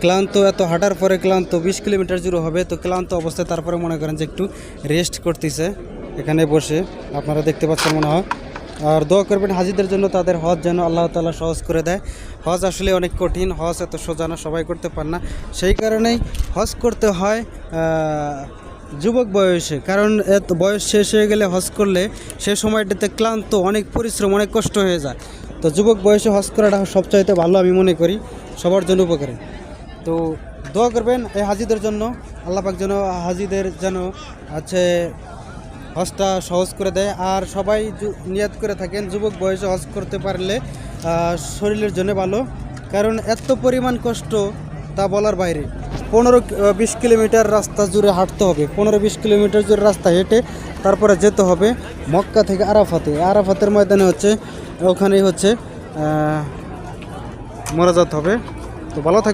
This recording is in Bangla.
ক্লান্ত, এত হাঁটার পরে ক্লান্ত, 20 কিলোমিটার জুড়ে হবে, তো ক্লান্ত অবস্থায় তারপরে মনে করেন যে একটু রেস্ট করতেছে এখানে বসে, আপনারা দেখতে পাচ্ছেন মনে হয়। আর দোয়া করবেন হাজিদের জন্য, তাদের হজ যেন আল্লাহ তাআলা সহজ করে দেয়। হজ আসলে অনেক কঠিন, হজ এত সোজা না, সবাই করতে পারে না। সেই কারণেই হজ করতে হয় যুবক বয়সে, কারণ এত বয়স শেষ হয়ে গেলে হজ করলে সে সময়টাতে ক্লান্ত, অনেক পরিশ্রম, অনেক কষ্ট হয়ে যায়। তো যুবক বয়সে হজ করাটা সবচাইতে ভালো আমি মনে করি, সবার জন্য উপকারী। তো দোয়া করবেন এই হাজিদের জন্য, আল্লাহ পাক যেন হাজিদের যেন আছে হজটা সহজ করে দেয়। আর সবাই নিয়াত করে থাকেন যুবক বয়সে হজ করতে পারলে শরীরের জন্য ভালো, কারণ এত পরিমাণ কষ্ট তা বলার বাইরে। 15-20 কিলোমিটার রাস্তা জুড়ে হাঁটতে হবে, 15-20 কিলোমিটার জুড়ে রাস্তা হেঁটে তারপরে যেতে হবে মক্কা থেকে আরাফাতে। আরাফাতের ময়দানে হচ্ছে, ওখানেই হচ্ছে মোনাজাত হবে। তো ভালো থাকবে।